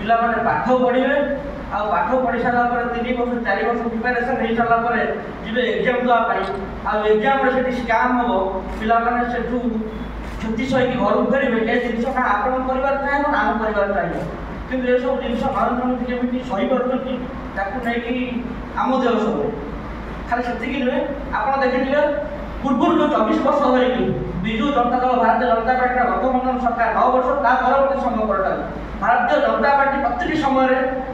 पिला माने पाठ पढ़िबे आ पाठ पढ़ी सारा पर 3 वर्ष 4 वर्ष प्रिपरेशन हो सारा पर जिबे एग्जाम दवा पाई आ एग्जाम रे सेठी स्कैम हो पिला माने सेठू छुट्टी सही घर फेरबे ए जिनिस का आपण परिवार चाहे नाम परिवार चाहे किंतु ये सब जिनिस नरेंद्र मोदी केमिति सही करछथि ताकू नै कि आम देव सब खाली सेति कि नुहे आपण देखिथिबे पूर्व जो 24 वर्ष होई विजु जनता दल भारतीय जनता पार्टी गठबंधन सरकार 9 वर्ष ता परवर्ती समय पर भारतीय जनता पार्टी प्रत्येक समय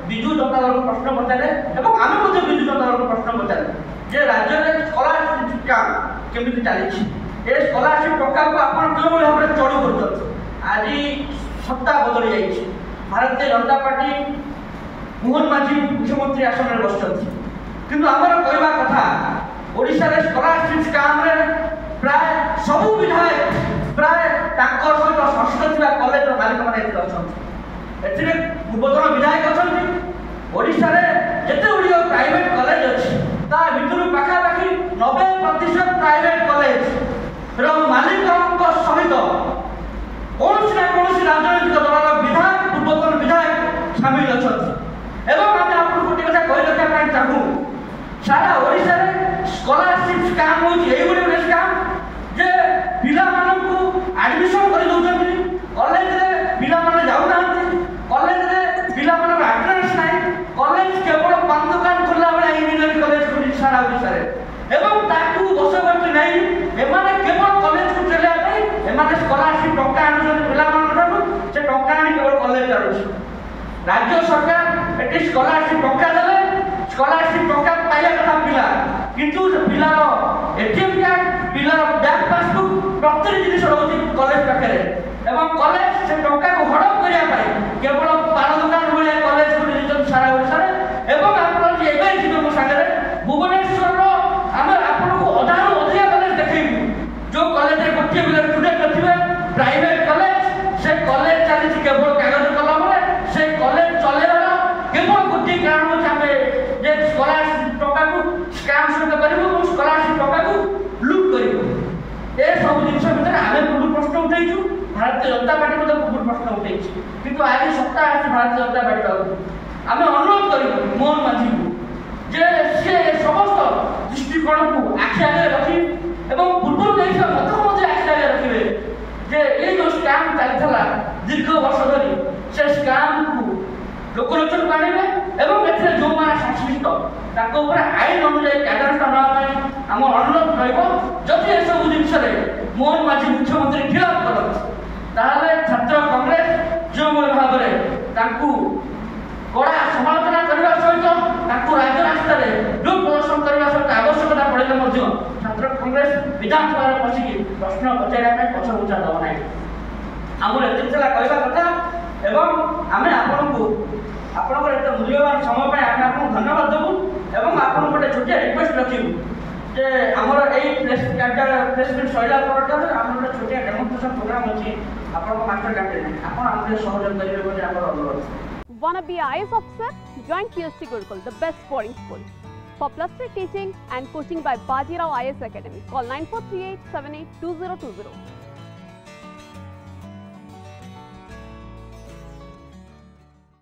विजु जनता दल को प्रश्न पचारे एवं आम विजु जनता दल को प्रश्न पचारे जे राज्य में स्कॉलरशिप काम केमिति चली ए स्कॉलरशिप टका को आपण केउ भाव में चढ़ू कर आज सत्ता बदली जाइए भारतीय जनता पार्टी मोहन माझी मुख्यमंत्री आसन में बसुँच किंतु आमर कहवा कथा ओडिशा रे स्कॉलरशिप काम रे प्राय सबु विधायक प्राय ताकर सहित संस्कृत थिबा कॉलेज मालिक माने एते अछन एथिरे पूर्वतन विधायक अछन ओडिशा रे जेते उडियो प्राइवेट कॉलेज अछि ता भितरु पाखा पाखी 90% प्राइवेट कॉलेज रो मालिक सहित कौन से राजनीतिक दलर विधायक पूर्वतन विधायक शामिल अछन एवं आमे आपन गोटे कथा कहि रखा पाई चाहू सारा ओडिशा रे स्कॉलरशिप स्कैम हो जे एगुडे स्कैम जे पिला मानन को एडमिशन करि दउछन कॉलेज रे पिला माने जाउ नाहंती कॉलेज रे पिला मानन अटेंडेंस नाही कॉलेज केवल पान दुकान खोला बडा इंजीनियरिंग कॉलेज को सारा ओडिशा रे एवं ताकू 10 वर्ष नाही एमाने केवल कॉलेज को चले आबै एमाने स्कॉलरशिप टका आनुछन पिला मानन से टका आनी केवल कॉलेज जाउछ राज्य सरकार एटी स्कॉलरशिप टका देले स्कॉलरशिप टका पाइला कथा पिला किंतु पिलार एटीएम कार्ड पिलार बैंक पासबुक प्रत्येक जिनिस रहउछि कॉलेज पाखरे एवं कॉलेज से टका को हड़प करिया पाई केवल पान दुकान भले कॉलेज को निजन सारा ओडिसा रे एवं आपण जे एबे जिबे मो सागरे भुवनेश्वर रो हम आपण को अधारो अधिक कॉलेज देखैबु जो कॉलेज रे गोटे बिले स्टूडेंट थिबे प्राइवेट कॉलेज से कॉलेज चली केवल कागज कलम रे से कॉलेज चलेला केवल गोटे कारण हो हमें जे स्कॉलरशिप टका को स्कैम सहित करिबो स्कॉलरशिप टका को लूट करिबो ए सब जिनिस भीतर आमे पूर्ण प्रश्न उठैछु भारतीय जनता पार्टी मते पूर्ण प्रश्न उठैछि किंतु आज सत्ता आसी भारतीय जनता पार्टी बाबू आमे अनुरोध करिबो मोहन माझी को जे से समस्त दृष्टिकोण को आखि आगे रखी एवं पूर्व देश मत आखि आगे रखिबे जे ए जो स्कैम चलथला दीर्घ वर्ष धरि से स्कैम को लोकलोचन पाणिबे एवं एथे जो माने संश्लिष्ट ताको ऊपर आईन अनुसार कार्यानुष्ठान पाई हम अनुरोध रहइबो जदि ए सब जिनिस रे मोहन माझी मुख्यमंत्री खिलाफ करत ताले छात्र कांग्रेस जो मोर भाबरे ताकू कड़ा समालोचना करबा सहित ताकू राज्य रास्ता रे लोक प्रदर्शन करबा सहित आवश्यकता पड़िले मध्ये छात्र कांग्रेस विधानसभा रे पसिकी प्रश्न पचारा पे पछ उचा दव नाही हमर एतिला कहबा कथा एवं आमे आपन को आपन एत मूल्यवान समय पे आमे आपन धन्यवाद देबु एवं आपन गोटे छोटिया रिक्वेस्ट रखिबु जे हमर एई प्लेसमेंट सइला परटा हमर गोटे छोटिया डेमोन्स्ट्रेशन प्रोग्राम अछि आपन को मास्टर कैंडिडेट आपन हमरे सहयोग करिवे बोले हमर अनुरोध Wanna be an IAS officer? Join PST Gurukul, the best boarding school. For plus 3 teaching and coaching by Bajirao IAS Academy, call 9438 782020.